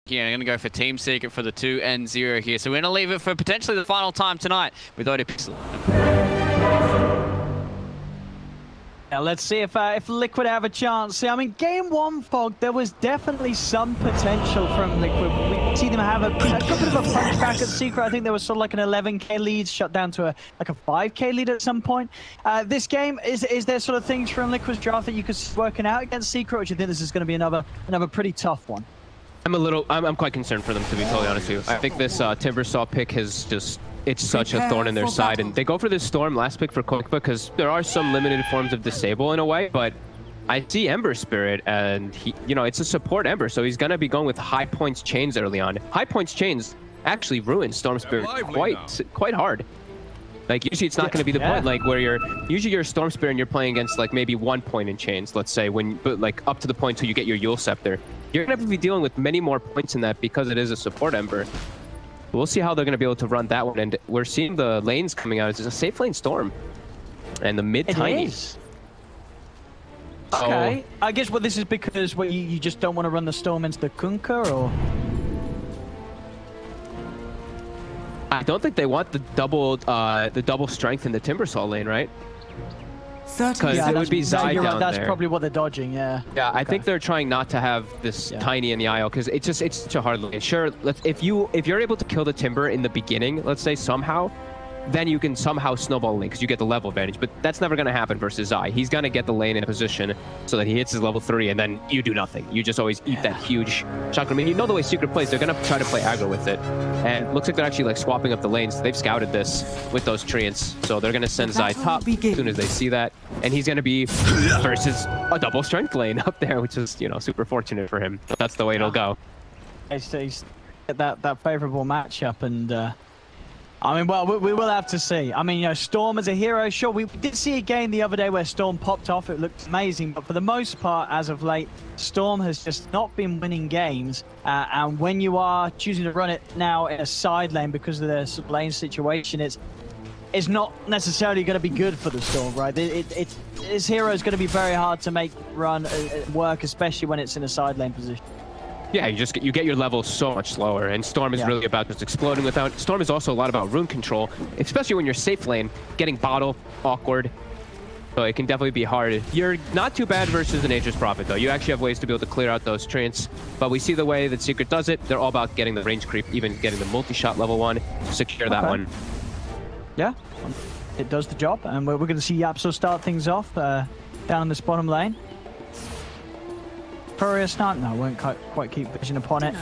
Yeah, I'm going to go for Team Secret for the 2 and 0 here. So we're going to leave it for potentially the final time tonight with Pixel. Now let's see if Liquid have a chance. See, I mean, game 1, Fog, there was definitely some potential from Liquid. We see them have a bit of a punch back at Secret. I think there was sort of like an 11k lead, shut down to a 5k lead at some point. This game, is there sort of things from Liquid's draft that you could see working out against Secret, or do you think this is going to be another pretty tough one? I'm quite concerned for them, to be totally honest with you. I think this Timbersaw pick has just, it's such a thorn in their side, and they go for this Storm last pick for Quick because there are some limited forms of disable in a way, but I see Ember Spirit, and he, you know, it's a support Ember, so he's gonna be going with high points chains early on. High points chains actually ruin Storm Spirit quite hard. Like, usually it's not going to be the point, like, where usually you're a Storm Spirit and you're playing against, like, maybe 1 point in chains, let's say, but, like, up to the point till you get your Yule Scepter. You're going to be dealing with many more points in that because it is a support Ember. We'll see how they're going to be able to run that one, and we're seeing the lanes coming out. It's a safe lane Storm. And the mid Tiny. Okay. I guess, well, this is because you just don't want to run the Storm into the Kunkka, or...? I don't think they want the double strength in the Timbersaw lane, right? Because it would be Zai down there. That's probably what they're dodging, yeah. Yeah, I think they're trying not to have this Tiny in the IO because it's such a hard lane. Sure, if you're able to kill the Timber in the beginning, let's say somehow, then you can somehow snowball the lane because you get the level advantage. But that's never going to happen versus Zai. He's going to get the lane in a position so that he hits his level 3, and then you do nothing. You just always eat that huge shotgun. I mean, you know the way Secret plays. They're going to try to play aggro with it. And it looks like they're actually like swapping up the lanes. They've scouted this with those treants. So they're going to send Zai top as soon as they see that. And he's going to be versus a double strength lane up there, which is, you know, super fortunate for him. But that's the way it'll go. He's that favorable matchup, and I mean, well, we will have to see. I mean, you know, Storm as a hero, sure, we did see a game the other day where Storm popped off. It looked amazing, but for the most part, as of late, Storm has just not been winning games. And when you are choosing to run it now in a side lane because of the lane situation, it's not necessarily going to be good for the Storm, right? This hero is going to be very hard to make run work, especially when it's in a side lane position. Yeah, you get your level so much slower, and Storm is really about just exploding without. Storm is also a lot about rune control, especially when you're safe lane, getting bottle, awkward. So it can definitely be hard. You're not too bad versus a Nature's Prophet, though. You actually have ways to be able to clear out those treants, but we see the way that Secret does it. They're all about getting the range creep, even getting the multi-shot level 1, secure that one. Yeah, it does the job, and we're going to see YapzOr start things off down in this bottom lane. Courier start? No, won't quite keep vision upon it.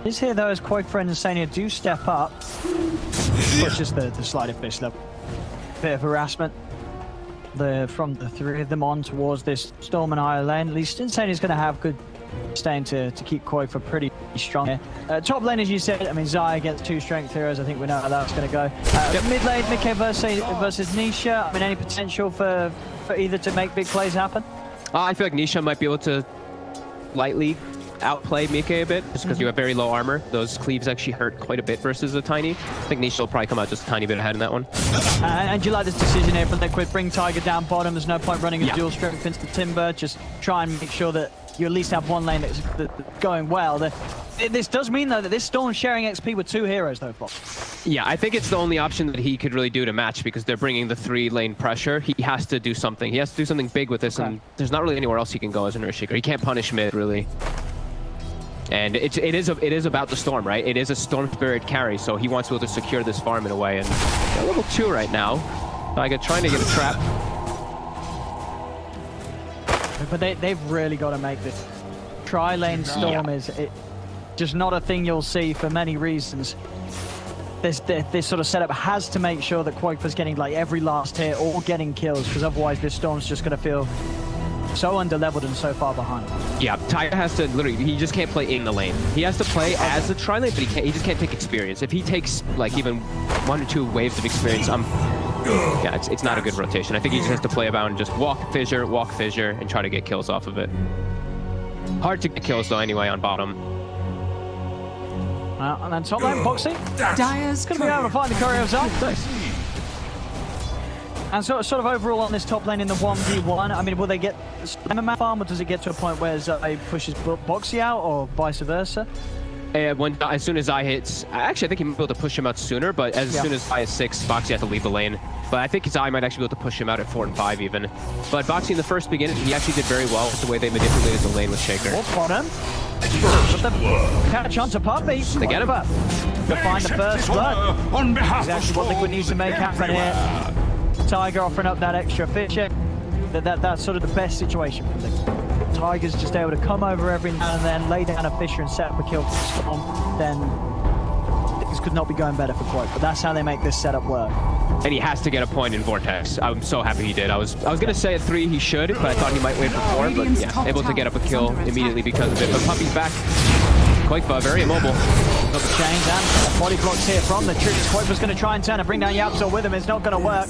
Is here though as Quakefriend and Sania do step up. It's just the slight fish level. Bit of harassment from the 3 of them on towards this Storm and IO lane. At least Insania's going to have good staying to keep Koi for pretty strong here. Top lane, as you said, I mean, Zai against 2 strength heroes. I think we know how that's going to go. Mid lane, Mickey versus Nisha. I mean, any potential for either to make big plays happen? I feel like Nisha might be able to lightly outplay Mike a bit, just because you have very low armor. Those cleaves actually hurt quite a bit versus a Tiny. I think Nisha will probably come out just a tiny bit ahead in that one. And do you like this decision here for Liquid? Bring Tiger down bottom. There's no point running a dual strength into the Timber. Just try and make sure that you at least have one lane that's going well. This does mean, though, that this Storm sharing XP with 2 heroes, though, Fox. Yeah, I think it's the only option that he could really do to match because they're bringing the 3-lane pressure. He has to do something. He has to do something big with this, and there's not really anywhere else he can go as an Earthshaker. He can't punish mid, really. And it is about the Storm, right? It is a Storm Spirit carry, so he wants to be able to secure this farm in a way. And they're level 2 right now. Tiger trying to get a trap. But they've really got to make this. Tri-lane Storm is just not a thing you'll see for many reasons. This sort of setup has to make sure that Quake's getting like every last hit or getting kills, because otherwise this Storm's just going to feel so underleveled and so far behind. Yeah, Tiger has to literally, he just can't play in the lane. He has to play as a tri-lane, but he just can't take experience. If he takes like even 1 or 2 waves of experience, yeah, it's not a good rotation. I think he just has to play about and just walk fissure, and try to get kills off of it. Hard to get kills though anyway on bottom. And then top lane, Boxy. Dyer's going to be able to find the Courier of Zai. Nice. And sort of overall on this top lane in the 1v1, I mean, will they get a farm, or does it get to a point where Zai pushes Boxy out, or vice versa? As soon as I hits, actually I think he might be able to push him out sooner, but as soon as I hit 6, Boxy has to leave the lane. But I think his eye might actually be able to push him out at 4 and 5 even. But Boxy in the first beginning, he actually did very well with the way they manipulated the lane with Shaker. Bottom. With the catch onto Puppy. They get him. To find the first blood. Exactly what Liquid needs to make happen here. Tiger offering up that extra Fisher. That's sort of the best situation for Liquid. Tiger's just able to come over every now and then, lay down a Fisher and set up a kill for Storm, then things could not be going better for Quote. But that's how they make this setup work. And he has to get a point in Vortex. I'm so happy he did. I was gonna say at 3 he should, but I thought he might wait for 4. But yeah, able to get up a kill immediately because of it. But Puppy's back. Quoiqva very immobile. Got the chains and body blocks here from the troops. Quoiqva's going to try and turn and bring down YapzOr with him. It's not going to work.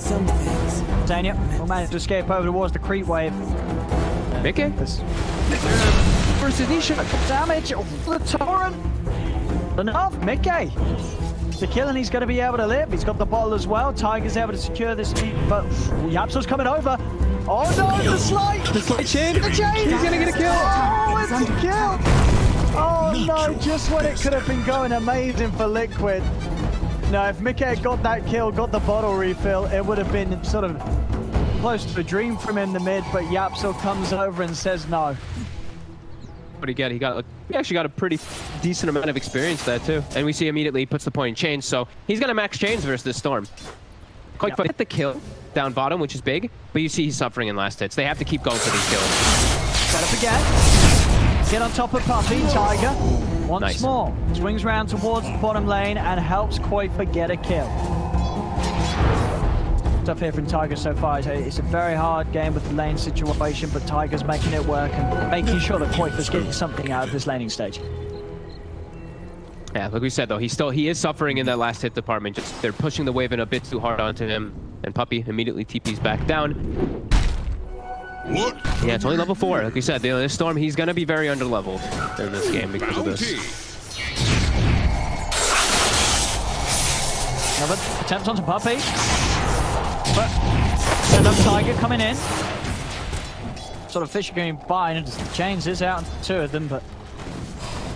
Zania will manage to escape over towards the creep wave. Mickey? Versus Nisha. Damage. Oh, the torrent. Enough. Mickey. The kill, and he's going to be able to live. He's got the bottle as well. Tiger's able to secure this feed, but YapzOr's coming over. Oh no, the slide. The slide chain. The chain. He's going to get a kill. Oh, it's a kill. Oh no, just when it could have been going amazing for Liquid. No, if Mickey had got that kill, got the bottle refill, it would have been sort of close to a dream from him in the mid, but YapzOr comes over and says no. What did he get? He actually got a pretty decent amount of experience there too. And we see immediately he puts the point in chains, so he's gonna max chains versus this Storm. Quoiqva get the kill down bottom, which is big, but you see he's suffering in last hits. They have to keep going for these kills. Set up again. Get on top of Puppy. Tiger once more swings round towards the bottom lane and helps Quoiqva get a kill. Stuff here from Tiger so far. It's a very hard game with the lane situation, but Tiger's making it work and making sure that Quoiqva's getting something out of this laning stage. Yeah, like we said though, he is suffering in that last hit department. Just they're pushing the wave in a bit too hard onto him, and Puppy immediately TP's back down. What? Yeah, it's only level 4. Like we said, this Storm, he's going to be very underleveled in this game because of this. Another attempt onto Puppy. But send up Tiger coming in. Sort of Fisher going by and just chains this out into 2 of them, but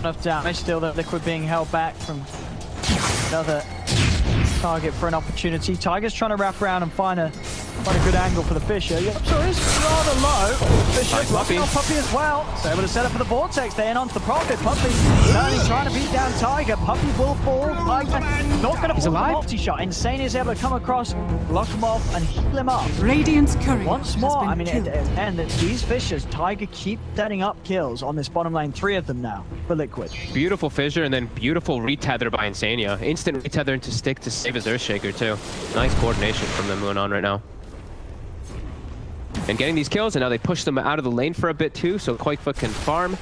enough damage. Still the Liquid being held back from another target for an opportunity. Tiger's trying to wrap around and find a good angle for the Fisher. YapzOr is rather low. Fisher blocking on Puppy as well. So able to set up for the Vortex. They in onto the Profit. Puppy certainly trying to beat down Tiger. Puppy will fall. Tiger not going to pull the multi-shot. Insane is able to come across, block him off, and heal him up. Radiant's courier once more. I mean, and these Fishers, Tiger keep setting up kills on this bottom lane. 3 of them now for Liquid. Beautiful Fissure and then beautiful retether by Insania. Instant retether into stick to save his Earthshaker too. Nice coordination from them going on right now. And getting these kills, and now they push them out of the lane for a bit too, so Quoiqva can farm.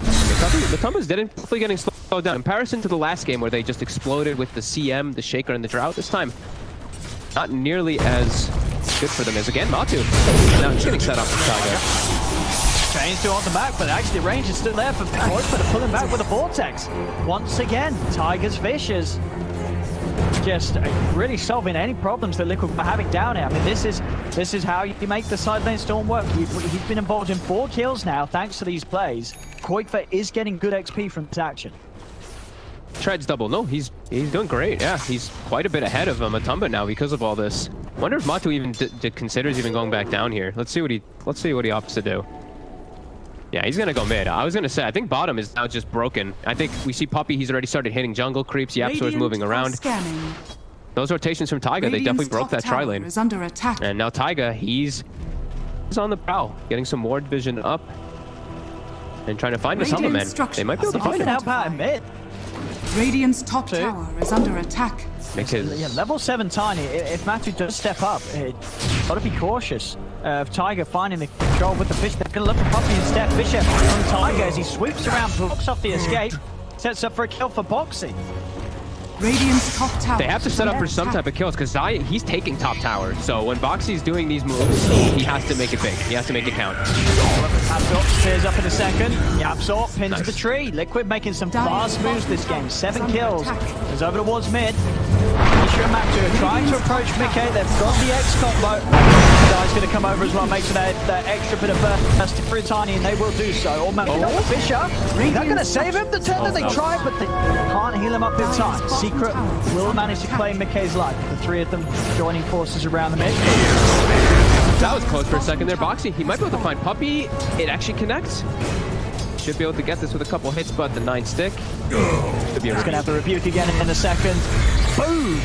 The Tumbas definitely getting slowed down. In comparison to the last game where they just exploded with the CM, the Shaker, and the Drought, this time not nearly as good for them as, again, Matu. Now he's getting set up for Tiger. Chains to on the back, but actually the range is still there for Quoiqva to pull him back with a Vortex. Once again, Tiger's Fishers just really solving any problems that Liquid were having down here. I mean, this is how you make the side lane Storm work. He's been involved in 4 kills now, thanks to these plays. Quoiqva is getting good XP from this action. Treads double. No, he's doing great. Yeah, he's quite a bit ahead of Matumba now because of all this. Wonder if Matu even considers even going back down here. Let's see what he opts to do. Yeah, he's gonna go mid. I was gonna say, I think bottom is now just broken. I think we see Puppy, he's already started hitting jungle creeps. YapzOr is moving around. Those rotations from Tiger, they definitely broke that tri lane. Is under attack. And now Tiger, he's on the prowl, getting some ward vision up and trying to find the Summer Man. They might be able to find him. Out mid. Radiant's top tower is under attack. Yeah, level 7 Tiny. If Matu does step up, got to be cautious of Tiger finding the control with the Fish. They're going to look for Puppy instead. Fisher on Tiger as he sweeps around, blocks off the escape, sets up for a kill for Boxy. Radiant's top tower. They have to set up for some type of kills because he's taking top tower. So when Boxy's doing these moves, he has to make it big. He has to make it count. YapzOr clears up in a second. YapzOr pins the tree. Liquid making some fast moves this game. 7 kills. Goes over towards mid. Nisha and Max are trying to approach Mickey. They've got the X combo. Guy's going to come over as well, making that extra bit of burst for Tiny, and they will do so. Or maybe not Fisher. They're going to save him. The turn that they tried, but they can't heal him up in time. Secret will manage to claim Mickey's life. The three of them joining forces around the mid. That was close for a second there. Boxy, he might be able to find Puppey. It actually connects. Should be able to get this with a couple hits, but the 9 stick. He's going to have the rebuke again in a second. Boom!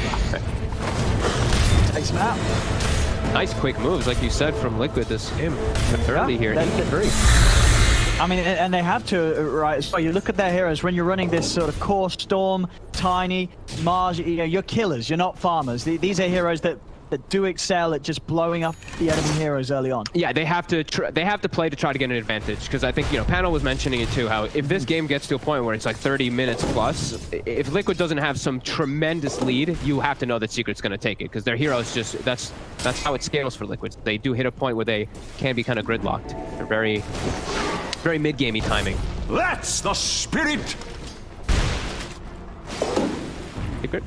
Takes him out. Nice quick moves, like you said, from Liquid this game. Early here, 8-3. I mean, and they have to, right? So you look at their heroes, when you're running this sort of core Storm, Tiny, Mars, you're killers, you're not farmers. These are heroes that do excel at just blowing up the enemy heroes early on. Yeah, they have to play to try to get an advantage, because I think, you know, Panel was mentioning it too, how if this game gets to a point where it's like 30 minutes plus, if Liquid doesn't have some tremendous lead, you have to know that Secret's going to take it, because their heroes just, that's how it scales for Liquid. They do hit a point where they can be kind of gridlocked. They're very mid-gamey timing. That's the spirit! Secret.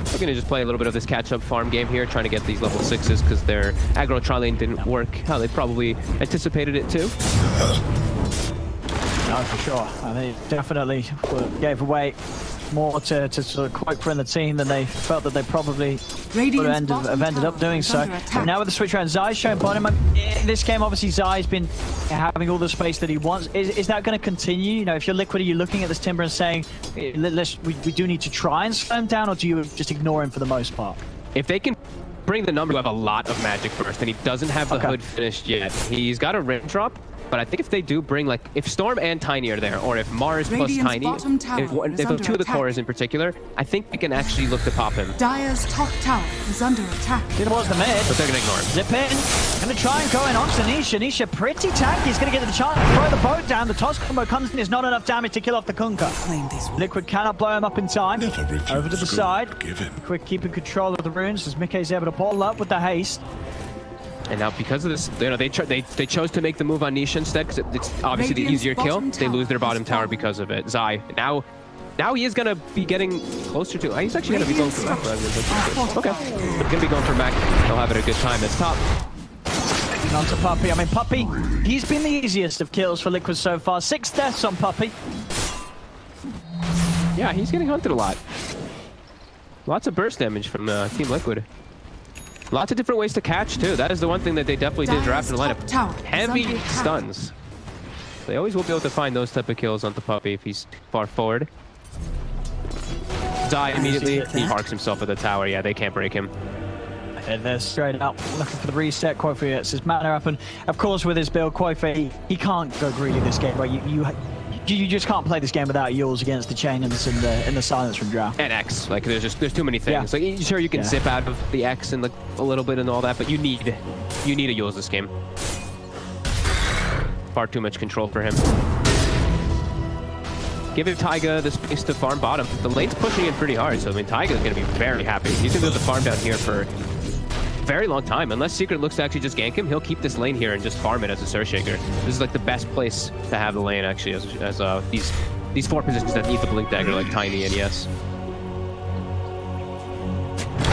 We're going to just play a little bit of this catch-up farm game here, trying to get these level 6s, because their aggro tri-lane didn't work how they probably anticipated it to. No, for sure. They definitely gave away more to sort of Quake and the team than they felt that they probably would have ended up doing so. But now with the switch around, Zai's showing bottom. In this game, obviously, Zai's been having all the space that he wants. Is that going to continue? You know, if you're Liquid, are you looking at this Timber and saying, we do need to try and slow him down, or do you just ignore him for the most part? If they can bring the number, you have a lot of magic burst, and he doesn't have the hood finished yet. He's got a rim drop. But I think if they do bring, like, if Storm and Tiny are there, or if Mars plus Tiny, if the two of the cores in particular, I think they can actually look to pop him. Dire's top tower is under attack. Towards the mid. But they're going to ignore him. Zip in. Going to try and go in onto Nisha. Nisha pretty tanky. He's going to get the chance to throw the boat down. The toss combo comes in. There's not enough damage to kill off the Kunkka. Liquid cannot blow him up in time. Over to the side. Quick keeping control of the runes as Mickey's able to bottle up with the haste. And now because of this, you know, they chose to make the move on Nisha instead, because it's obviously the easier kill. They lose their bottom tower because of it. Zai, now he is going to be getting closer to... He's actually going to be going for Mac. Okay. He's going to be going for Mac. They'll have it a good time. That's top. On to Puppey. I mean, Puppey, he's been the easiest of kills for Liquid so far. 6 deaths on Puppey. Yeah, he's getting hunted a lot. Lots of burst damage from Team Liquid. Lots of different ways to catch, too. That is the one thing that they definitely did draft in the lineup. Heavy stuns. They always will be able to find those type of kills on the Puppey if he's far forward. Zai immediately, he parks himself at the tower. Yeah, they can't break him. And they're straight up looking for the reset. Quoife gets his mana up, and of course with his build, Quoife, he can't go greedy this game, right? You just can't play this game without yours against the chain and the silence from Drow. And X, like there's too many things. Like sure you can zip out of the X and like a little bit and all that, but you need to use this game. Far too much control for him. Giving Taiga the space to farm bottom. The lane's pushing in pretty hard, so I mean Taiga's gonna be very happy. He's gonna do the farm down here for a very long time. Unless Secret looks to actually just gank him, he'll keep this lane here and just farm it as a Surge Shaker. This is like the best place to have the lane actually, as these 4 positions that need the Blink Dagger, like Tiny and Yes.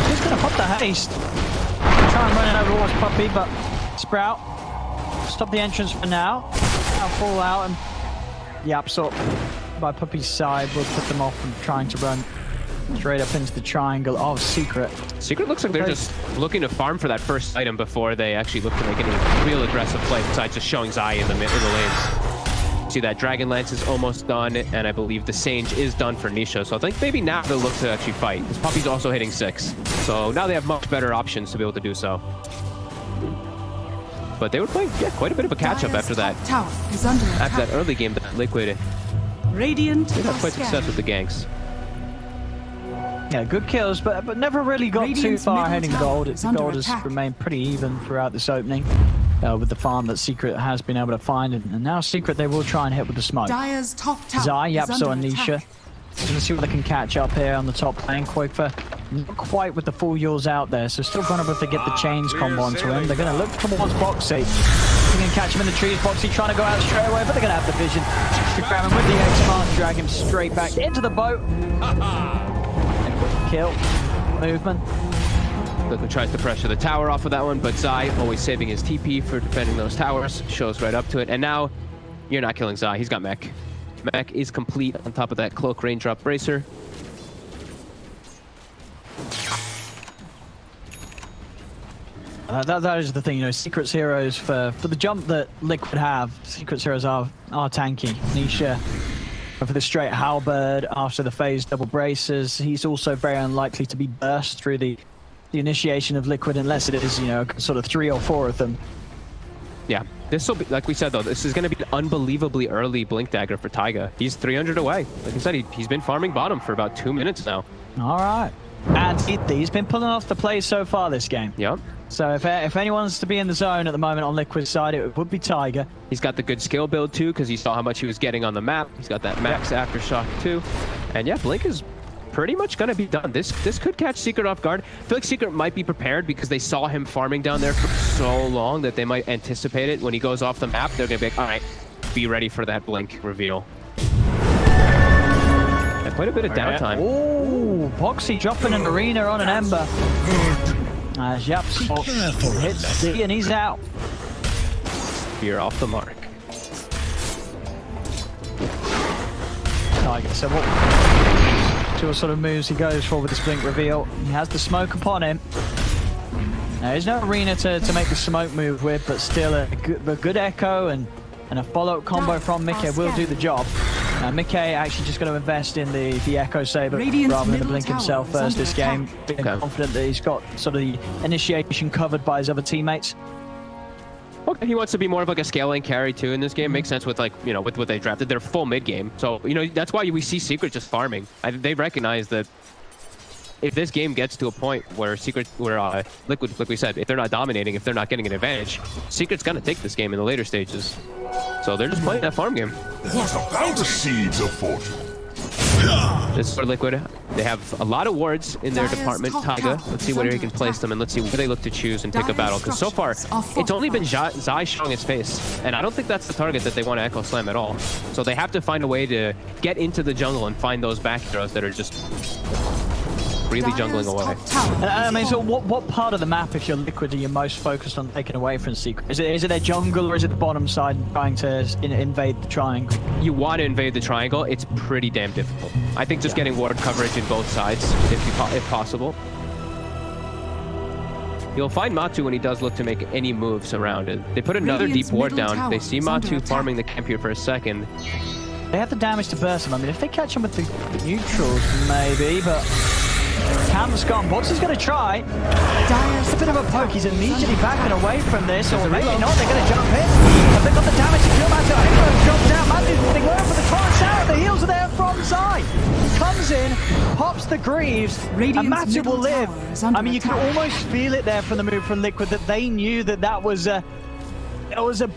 Just gonna pop the haste. Try and run it over towards Puppey, but Sprout stop the entrance for now. Now fall out, and YapzOr by Puppey's side will put them off from trying to run straight up into the triangle of Secret. Secret looks like they're just looking to farm for that first item before they actually look to make any real aggressive play besides just showing Zai in the lanes. See that Dragon Lance is almost done, and I believe the Sage is done for Nisha. So I think maybe now they'll look to actually fight. Because Puppey's also hitting 6. So now they have much better options to be able to do so. But they were playing quite a bit of a catch-up after that. After that early game that Liquid Radiant did have quite success with the ganks. Yeah, good kills, but never really got too far ahead in gold. The gold has remained pretty even throughout this opening with the farm that Secret has been able to find. And now Secret, they will try and hit with the smoke. Dire's top tower Zai, YapzOr, and Nisha. Gonna see what they can catch up here on the top lane. Quoife, not quite with the full yours out there, so still vulnerable if they get the chains combo onto him. They're gonna look towards Boxy. They can catch him in the trees. Boxy trying to go out straight away, but they're gonna have the vision to grab him with the X-Mark, drag him straight back into the boat. And quick kill. movement. Liquid tries to pressure the tower off of that one, but Zai, always saving his TP for defending those towers, shows right up to it. And now, you're not killing Zai. He's got mech. Mech is complete on top of that cloak raindrop bracer. That is the thing, you know, Secret's heroes, for the jump that Liquid have, Secret's heroes are tanky. Nisha, for the straight halberd, after the phase double braces, he's also very unlikely to be burst through the initiation of Liquid unless it is, you know, sort of 3 or 4 of them. Yeah, this will be, like we said though, this is going to be an unbelievably early Blink Dagger for Taiga. He's 300 away. Like I said, he's been farming bottom for about 2 minutes now. All right. And he's been pulling off the plays so far this game. Yep. So if anyone's to be in the zone at the moment on Liquid's side, it would be Taiga. He's got the good skill build too, because he saw how much he was getting on the map. He's got that max aftershock too. And yeah, Blink is pretty much going to be done. This could catch Secret off guard. I feel like Secret might be prepared because they saw him farming down there for so long that they might anticipate it. When he goes off the map, they're going to be like, all right, be ready for that Blink reveal. And quite a bit of downtime. Oh, Boxy dropping an arena on an Ember. As YapzOr hits C and he's out. You're off the mark. Taiga, so what sort of moves he goes for with this Blink reveal? He has the smoke upon him. Now, there's no arena to make the smoke move with, but still a good echo and a follow-up combo from Mickey will do the job. Mickey actually just going to invest in the Echo Saber rather than the Blink himself first this game. Being confident that he's got sort of the initiation covered by his other teammates. Okay, he wants to be more of like a scaling carry too in this game. Makes sense with, like, you know, with what they drafted. They're full mid game, so you know that's why we see Secret just farming. They recognize that if this game gets to a point where Liquid, like we said, if they're not dominating, if they're not getting an advantage, Secret's gonna take this game in the later stages. So they're just playing that farm game. What about the seeds of fortune? This is for Liquid. They have a lot of wards in their department. Taiga, let's see where he can place them, and let's see where they look to choose and pick a battle. Because so far, it's only been Zai showing his face, and I don't think that's the target that they want to Echo Slam at all. So they have to find a way to get into the jungle and find those back throws that are just really jungling away. I mean, so what part of the map, if you're Liquid, are you most focused on taking away from Secret? Is it their jungle, or is it the bottom side trying to invade the triangle? You want to invade the triangle. It's pretty damn difficult. I think just getting ward coverage in both sides, if possible. You'll find Matu when he does look to make any moves around it. They put another deep ward down. They see Matu farming the camp here for a second. They have the damage to burst him. I mean, if they catch him with the neutrals, maybe, but Cam's gone. Boxy's going to try. It's a bit of a poke. He's immediately backing away from this, or maybe not. They're going to jump in. But they've got the damage to kill Matu. Ember drops down. Matu's they go for the torrent tower. The heals are there from Zai. Comes in, pops the Greaves, and Matu will live. I mean, you can almost feel it there from the move from Liquid that they knew that was a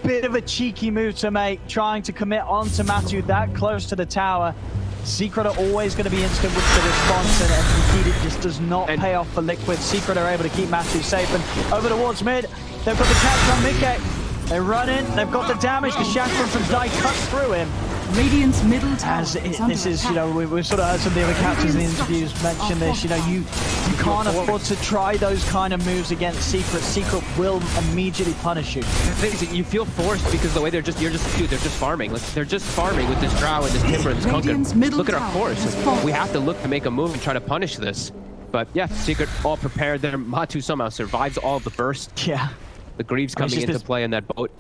bit of a cheeky move to make, trying to commit onto Matu that close to the tower. Secret are always going to be instant with the response, and indeed it just does not pay off for Liquid. Secret are able to keep Matu safe, and over towards mid, they've got the catch on Mickey. They run in, they've got the damage, the shackle from Zai cuts through him. Radiant's middle tower This is, you know, we've sort of heard some of the other captains in the interviews mention this, you know, you can't afford to try those kind of moves against Secret. Secret will immediately punish you. You feel forced because the way they're just farming. Like, they're just farming with this Drow and this Timber and this Kunker. Look at our force. We have to look to make a move and try to punish this. But yeah, Secret all prepared there. Matu somehow survives all the burst. Yeah. The Greaves coming into play in that boat.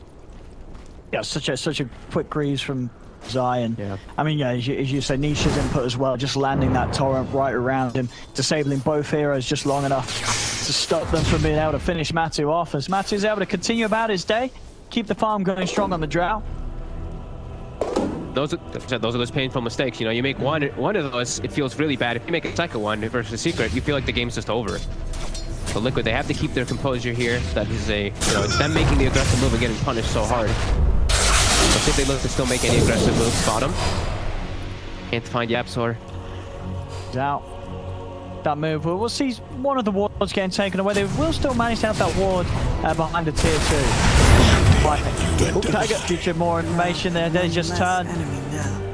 Yeah, such a quick Greaves from Zai, and I mean, yeah, as you say, Nisha's input as well, just landing that torrent right around him, disabling both heroes just long enough to stop them from being able to finish Matu off, as Matu's able to continue about his day, keep the farm going strong on the Drow. Those are those painful mistakes. You know, you make one of those, it feels really bad. If you make a second one versus Secret, you feel like the game's just over. So Liquid, they have to keep their composure here. That is it's them making the aggressive move and getting punished so hard. I think they look to still make any aggressive moves bottom. Can't find YapzOr. He's out. That move, we'll see one of the wards getting taken away. They will still manage to have that ward behind the tier 2. Right. Future more information there. They just turn.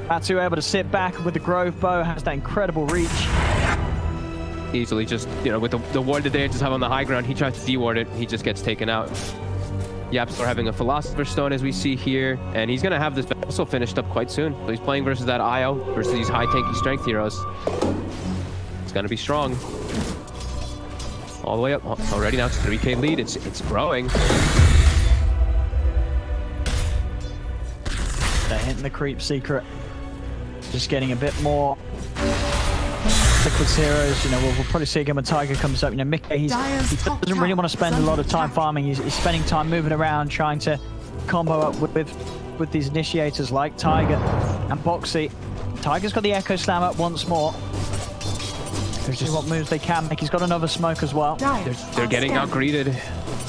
Matu able to sit back with the Grove Bow, has that incredible reach. easily just, you know, with the ward that they just have on the high ground, he tries to de-ward it, he just gets taken out. YapzOr having a Philosopher's Stone as we see here, and he's going to have this also finished up quite soon. So he's playing versus that IO, versus these high tanky strength heroes. It's going to be strong. All the way up. Already now it's 3K lead. It's growing. They're hitting the creep secret. Just getting a bit more Liquid's heroes. You know, we'll probably see again when Tiger comes up. You know, Mickey, he doesn't really want to spend a lot of time farming. He's spending time moving around, trying to combo up with these initiators like Tiger and Boxy. Tiger's got the Echo Slam up once more. There's just what moves they can make. He's got another smoke as well. They're getting out-greeted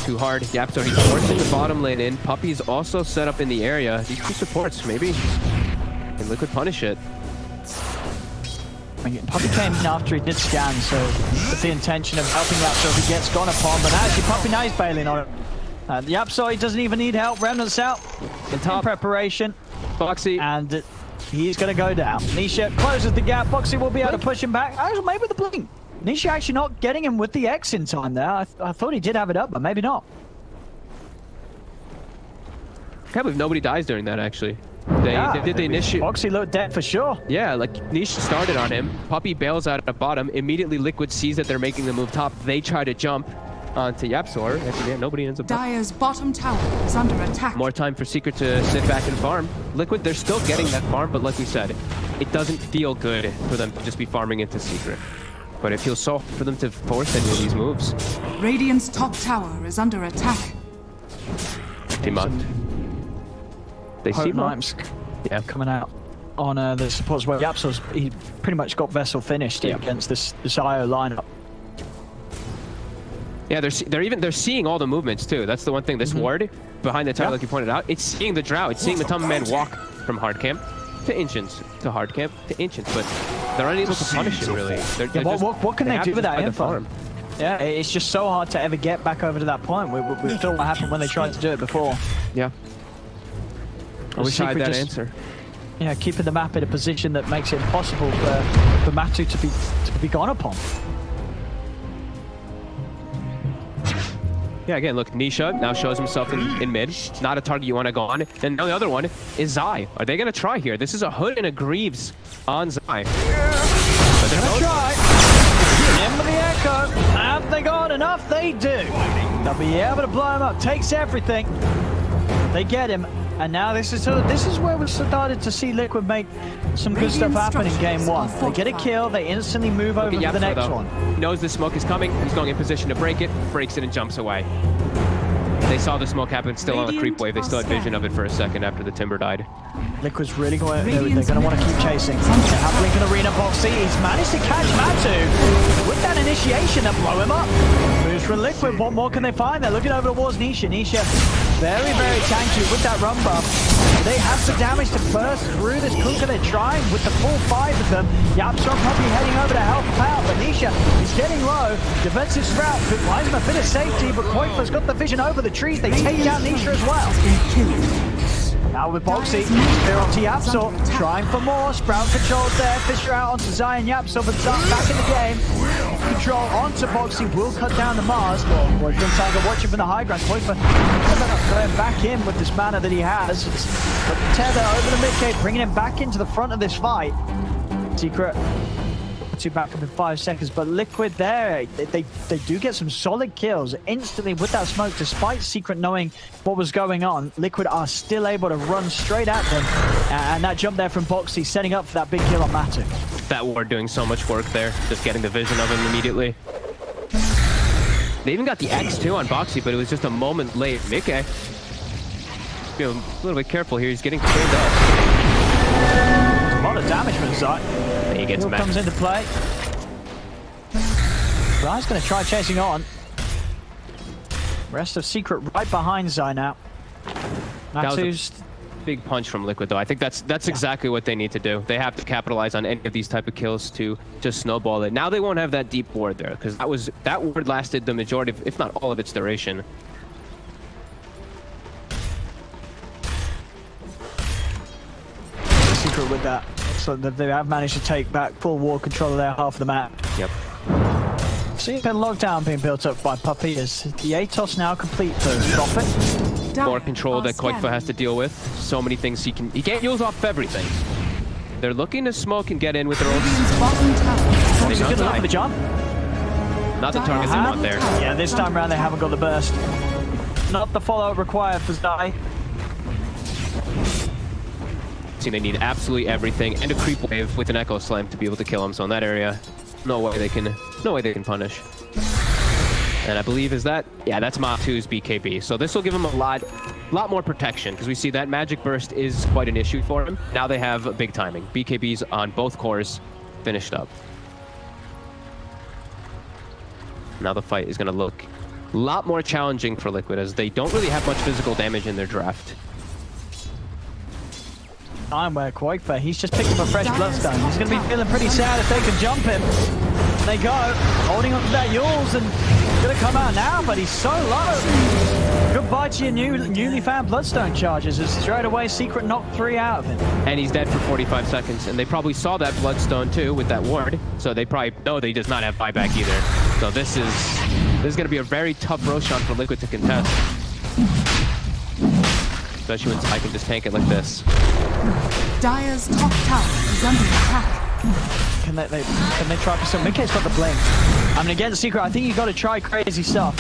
too hard. YapzOr, he's forcing the bottom lane in. Puppy's also set up in the area. These two supports, maybe. And Liquid punish it. I mean, Puppy came in after he did scan, so with the intention of helping YapzOr if he gets gone upon. But actually, Puppy now is bailing on it. YapzOr, he doesn't even need help. Remnant's out in preparation. Boxy. And he's going to go down. Nisha closes the gap. Boxy will be able to push him back. Actually, maybe with the blink. Nisha actually not getting him with the X in time there. I thought he did have it up, but maybe not. I can't believe nobody dies during that, actually. They did the initiate. Boxy looked dead for sure. Yeah, like Nisha started on him. Puppy bails out at the bottom. Immediately Liquid sees that they're making the move top. They try to jump onto YapzOr. Actually, yeah, nobody ends up. Dire's bottom tower is under attack. More time for Secret to sit back and farm. Liquid, they're still getting that farm, but like we said, it doesn't feel good for them to just be farming into Secret. But it feels so for them to force any of these moves. Radiant's top tower is under attack. Team up. They see Knimes coming out on the supports where YapzOr's he pretty much got Vessel finished against this IO lineup. Yeah, they're seeing all the movements too. That's the one thing. This ward behind the tower, like you pointed out, it's seeing the Drow. It's seeing the Tumble Man walk from hard camp to Ancients to hard camp to Ancients, but they're unable to punish it really. What can they do with that info? Yeah, it's just so hard to ever get back over to that point. We saw what happened when they tried to do it before. Yeah. I wish I had that answer. Yeah, keeping the map in a position that makes it impossible for Matu to be gone upon. Yeah, again, look, Nisha now shows himself in mid. Not a target you want to go on. And now the other one is Zai. Are they going to try here? This is a Hood and a Greaves on Zai. But they're going to try. In with the Echo. Have they got enough? They do. They'll be able to blow him up. Takes everything. They get him. And now this is where we started to see Liquid make some good stuff happen in game one. They get a kill, they instantly move over to the next one. He knows the smoke is coming, he's going in position to break it, breaks it and jumps away. They saw the smoke happen still on the creep wave. They still had vision of it for a second after the Timber died. Liquid's really going they're going to want to keep chasing. They have Lincoln Arena Boxy. He's managed to catch Matu with that initiation and blow him up. Moves from Liquid. What more can they find? They're looking over towards Nisha. Nisha very, very tanky with that run buff. They have the damage to burst through this Kunkka. They're trying with the full 5 of them. YapzOr probably heading over to help out, but Nisha is getting low. Defensive Sprout provides him a bit of safety, but Koifa's got the vision over the trees. They take down Nisha as well. Now with Boxy, they're onto YapzOr, trying for more. Sprout controls there, Fisher out onto Zai and YapzOr, but Zai back in the game. Control onto Boxy, will cut down the Mars. Boyfriend Tiger watching from the high ground. Boyfriend going back in with this mana that he has. But Tether over the mid-gate, bringing him back into the front of this fight. Secret. Two back up in 5 seconds, but Liquid there, they do get some solid kills instantly with that smoke. Despite Secret knowing what was going on, Liquid are still able to run straight at them, and that jump there from Boxy setting up for that big kill on Matu. That ward doing so much work there, just getting the vision of him immediately. They even got the X too on Boxy, but it was just a moment late. Mickey, be a little bit careful here, he's getting trained up. A lot of damage from Zai. He gets Hill comes into play. Zai's going to try chasing on. Rest of Secret right behind Zai now. That was a big punch from Liquid though. I think that's exactly what they need to do. They have to capitalize on any of these type of kills to just snowball it. Now they won't have that deep ward there, because that ward lasted the majority of, if not all of its duration. Secret with that. So they have managed to take back full ward control of their half of the map. Yep. See a lockdown being built up by Puppey. Is the ATOS now complete for Prophet? More control that Koikfa has to deal with. So many things he can't use off everything. They're looking to smoke and get in with their own. He's good enough for the jump. Not the target they want there. Yeah, this time around they haven't got the burst. Not the follow-up required for Zai. See, they need absolutely everything and a creep wave with an Echo Slam to be able to kill him. So in that area, no way they can punish. And I believe that's Matu's BKB. So this will give him a lot more protection because we see that magic burst is quite an issue for him. Now they have big timing. BKBs on both cores finished up. Now the fight is going to look a lot more challenging for Liquid as they don't really have much physical damage in their draft. Time where Koikfa, he's just picked up a fresh Bloodstone. He's going to be feeling pretty sad if they can jump him. They go, holding on to that Yules and going to come out now, but he's so low. Goodbye to your newly found Bloodstone charges as straight away Secret knocked 3 out of him. And he's dead for 45 seconds, and they probably saw that Bloodstone too with that ward, so they probably know that he does not have buyback either. So this is going to be a very tough Roshan for Liquid to contest. Especially when I can just tank it like this. Dire's top tower is under attack. Can they try for some? Mikkei's got the blink. I mean, against Secret, I think you got to try crazy stuff.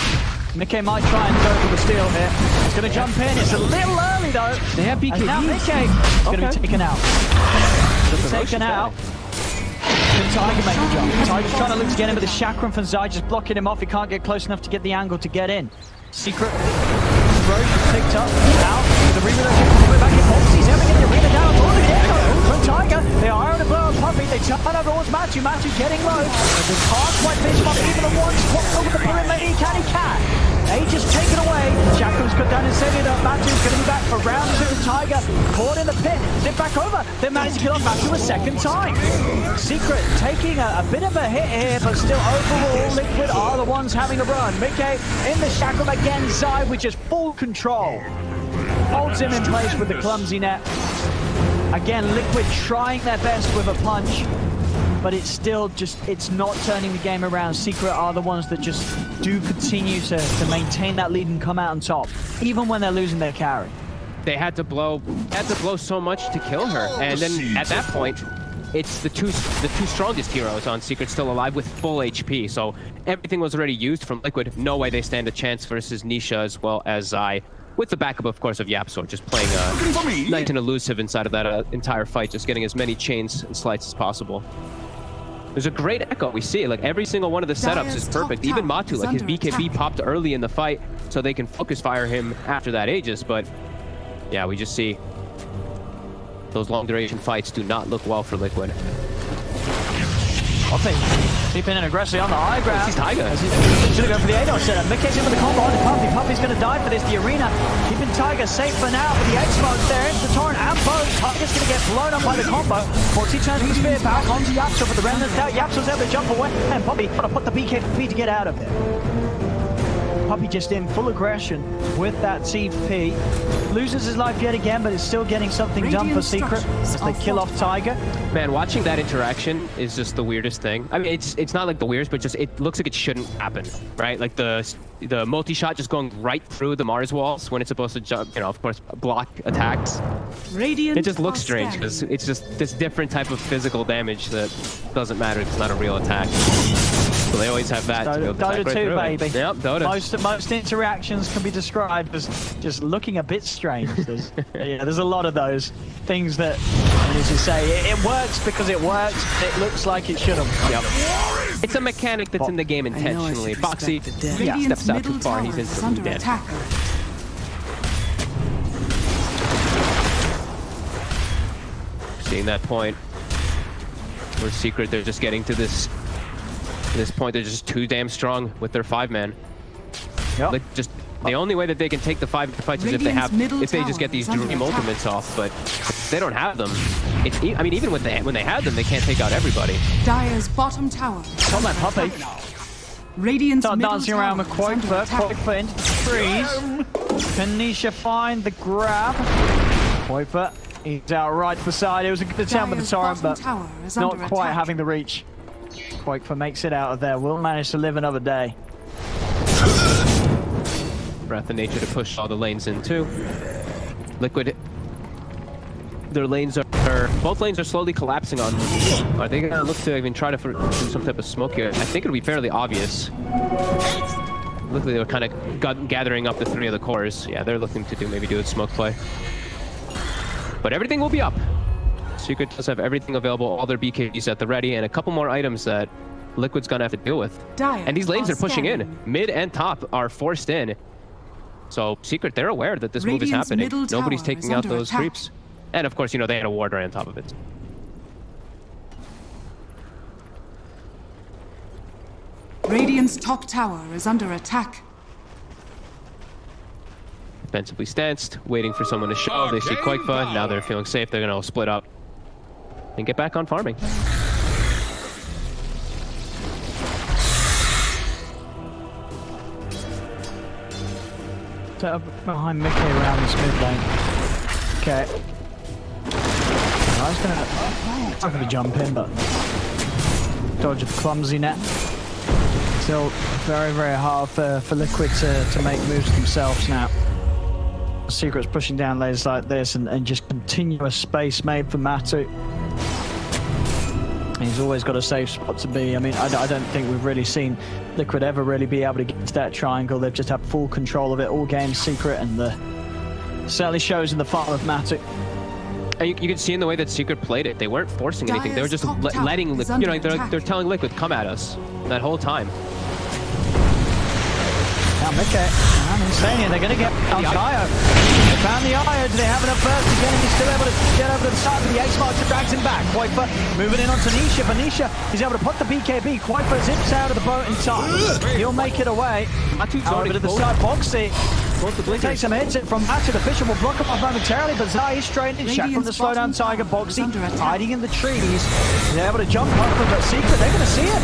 Mikkei might try and go for the steal here. He's going to jump in. It's a little early though. They have BKB. Now Mikkei is going to be taken out. Taken out. Tiger make the jump. Tiger's trying to look to get him, but the chakram from Zai just blocking him off. He can't get close enough to get the angle to get in. Secret. Roche is picked up. Out. The relocation coming back in. He's having the arena down. From Tiger. They are on a blow on Puppey. They turn over towards Matu. Matu getting low. The can't quite finish him off even a one. Swaps over the perimeter. He can. Age is taken away. Chakram's got down and said it up. Matu's going to be back for round 2. Tiger caught in the pit. Zip back over. They managed to kill off Matu a second time. Secret taking a bit of a hit here, but still overall Liquid are the ones having a run. Mikkei in the shackle again. Zai with just full control. Holds him in place with the clumsy net. Again, Liquid trying their best with a punch, but it's still just, it's not turning the game around. Secret are the ones that just do continue to maintain that lead and come out on top, even when they're losing their carry. They had to blow so much to kill her, and then at that point, it's the two strongest heroes on Secret still alive with full HP. So everything was already used from Liquid. No way they stand a chance versus Nisha as well as Zai. With the backup, of course, of YapzOr, just playing nice and elusive inside of that entire fight, just getting as many chains and slides as possible. There's a great echo. We see it. Like, every single one of the setups is perfect. Even Matu, like, his BKB popped early in the fight, so they can focus fire him after that Aegis. But, yeah, we just see those long-duration fights do not look well for Liquid. Puppey keeping in aggressively on the high ground. He's Tiger. Should have gone for the ADOS setup. Mikkei's in with the combo on the Puppey. Puppey's going to die for this. The arena keeping Tiger safe for now. With the X-Mode there into the Torrent and Bones. Tiger's going to get blown up by the combo. Forty turns the spear back onto YapzOr, but the remnants out. YapzOr's able to jump away. And Puppey got to put the BKB to get out of it. Puppey just in full aggression with that TP. Loses his life yet again, but is still getting something done for Secret as they kill off Tiger. Man, watching that interaction is just the weirdest thing. I mean, it's not like the weirdest, but just it looks like it shouldn't happen, right? Like the multi-shot just going right through the Mars walls when it's supposed to jump, you know, of course, block attacks. Radiant it just looks strange because it's just this different type of physical damage that doesn't matter. It's not a real attack. So they always have that. Dota 2, baby. Yep, Dota. Most interactions can be described as just looking a bit strange. There's a lot of those things that, as you say, it works because it works. It looks like it shouldn't. Yep. It's a mechanic that's in the game intentionally. Foxy steps out too far, he's instantly dead. Seeing that point where Secret, they're just getting to this point, they're just too damn strong with their 5-man. Yep. Like, just the only way that they can take the 5 fights is if they just get these dream ultimates off, but if they don't have them, I mean, even when they have them, they can't take out everybody. Dire's bottom tower. Hold that Puppey. Radiant's start dancing around with Koikfa into the trees. Can Nisha find the grab? Koikfa, he's out right beside. It was a good attempt with the torrent, but not quite having the reach. Quakefor makes it out of there. Will manage to live another day. Breath of Nature to push all the lanes in too. Liquid, their lanes are, both lanes are slowly collapsing on them. Are they gonna look to even try to do some type of smoke here? I think it'll be fairly obvious. Look like they were kind of gathering up the 3 of the cores. Yeah, they're looking to maybe do a smoke play. But everything will be up. Secret does have everything available, all their BKBs at the ready, and a couple more items that Liquid's gonna have to deal with. And these lanes are pushing in. Mid and top are forced in. So Secret, they're aware that this move is happening. Nobody's taking out those creeps. And of course, you know, they had a ward right on top of it. Radiant's top tower is under attack. Defensively stanced, waiting for someone to show. They see Quakefor. Now they're feeling safe. They're going to split up and get back on farming. Set up behind Mickey around this mid lane. Okay. I was gonna jump in, but dodge of clumsy net. Still very, very hard for Liquid to make moves themselves now. Secret's pushing down layers like this and just continuous space made for Matu. He's always got a safe spot to be. I mean, I don't think we've really seen Liquid ever really be able to get to that triangle. They've just had full control of it all game, Secret, and certainly shows in the fall of Matu. You can see in the way that Secret played it, they weren't forcing anything. They were just letting, you know, they're telling Liquid, come at us that whole time. Now Mickey and Insania, they're going to get on the IO. They found the IO. Do they have enough burst again? And he's still able to get over to the side, but the X-Mark drags him back. Quakefor moving in onto Nisha. But Nisha is able to put the BKB. Quakefor zips out of the boat in time. He'll make it away. Over to the side, Boxy. Takes some hits from Matu. The Fisher will block him off momentarily, but Zai is straight in. Shot from the slowdown Tiger. Boxy hiding in the trees. They're able to jump over, but Secret, they're going to see it.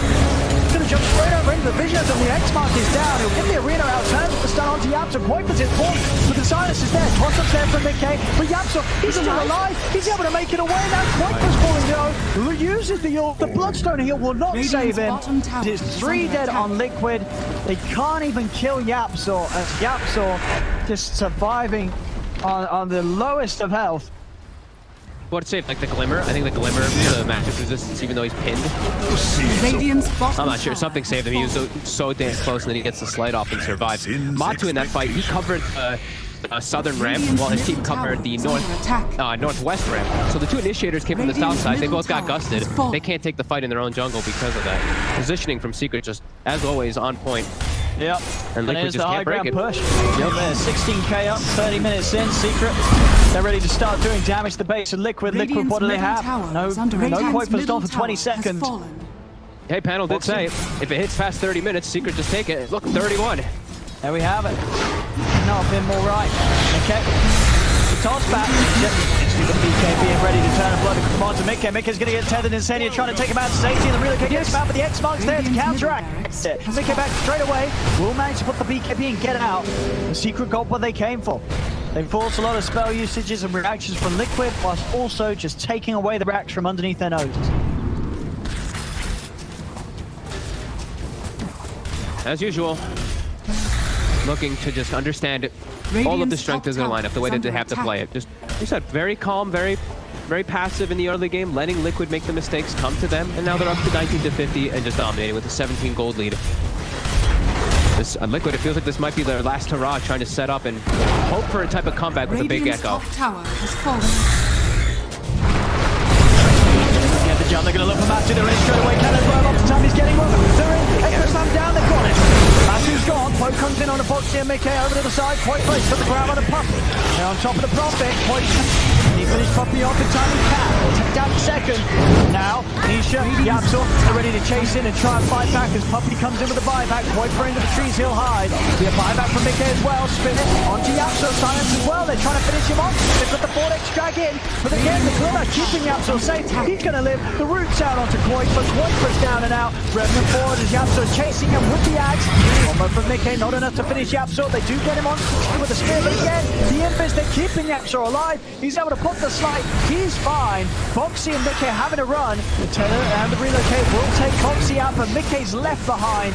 He's going to jump straight over into the visions, and the X-Mark is down. He'll get the arena out, turns the stun onto YapzOr. Quakefor's in form, but the silence is there. Toss-up's there from Mickey, but YapzOr, he's still alive. He's able to make it away now. Quakefor's falling down. Uses the Bloodstone heal, will not save him. It's 3 dead on Liquid. They can't even kill YapzOr, as YapzOr just surviving on the lowest of health. What'd say, like the Glimmer? I think the Glimmer, the magic resistance, even though he's pinned. I'm not sure. Something saved him. He was so damn close, and then he gets the slide off and survives. Matu in that fight, he covered southern ramp, while his team covered the northwest ramp. So the 2 initiators came from the south side. They both got gusted. They can't take the fight in their own jungle because of that. Positioning from Secret just, as always, on point. Yep. And Liquid just can't break it. Push. Yep. 16k up, 30 minutes in. Secret, they're ready to start doing damage to the base. And Liquid, what do they have? No Quakefor's done for 20 seconds. Hey, panel did say, if it hits past 30 minutes, Secret just take it. Look, 31. There we have it. Not been more right. Okay. The toss back. The BK being ready to turn a blood come on to Mickey. Mickey's going to get tethered. Insania trying to take him out to safety. And the real gets him out, but the X-Mark's there to counteract. Mickey back straight away. Will manage to put the BKB and get out. The Secret got what they came for. They forced a lot of spell usages and reactions from Liquid, whilst also just taking away the racks from underneath their noses. As usual, looking to just understand all of the strength of their lineup, the way that they have to play it. Just, you said, very calm, very passive in the early game, letting Liquid make the mistakes come to them, and now they're up to 19-50 and just dominating with a 17 gold lead. This Liquid, it feels like this might be their last hurrah, trying to set up and hope for a type of comeback with a big echo. Get the jump, they're going to look for Matu. They're in straight away. Cannon burn off the time. He's getting one. They're in. Extra slam down. They've got it. Matu's gone. Poke comes in on a Foxy and Mickey over to the side. Quakefor put the grab on a Puppy. They're on top of the Prophet. He finished Puppy off in time. He can. Take down the second. Now, Nisha, YapzOr, they're ready to chase in and try and fight back as Puppy comes in with a buyback. Quakefor into the trees. He'll hide. Be a buyback from Mickey as well. Spin it onto YapzOr. Silence as well. They're trying to finish him off. They've got the Vortex drag in. But again, the Glimmer keeping YapzOr safe. He's going to live. The root's out onto Quakefor. Quakefor's down and out. Revenant forward as YapzOr chasing him with the axe. Combo from Mickey, not enough to finish YapzOr. They do get him on with the spear, but again, the Embers, they're keeping YapzOr alive. He's able to put the slide. He's fine. Foxy and Mickey having a run. The Taylor and the relocate will take Foxy out, but Mickey's left behind.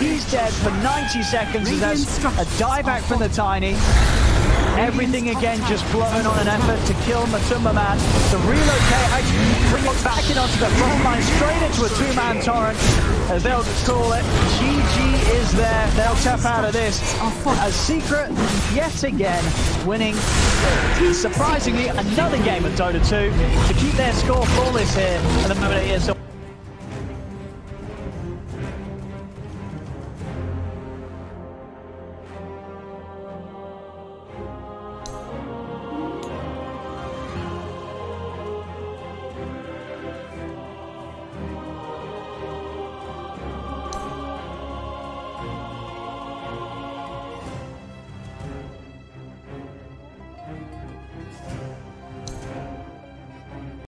He's dead for 90 seconds. There's a die back from the Tiny. Everything again just blown on an effort to kill Matumba Man. The relocate actually bring it back in onto the front line, straight into a two-man torrent. As they'll call it, GG is there. They'll tap out of this. As Secret, yet again, winning, surprisingly, another game of Dota 2 to keep their score flawless here at the moment at ESL.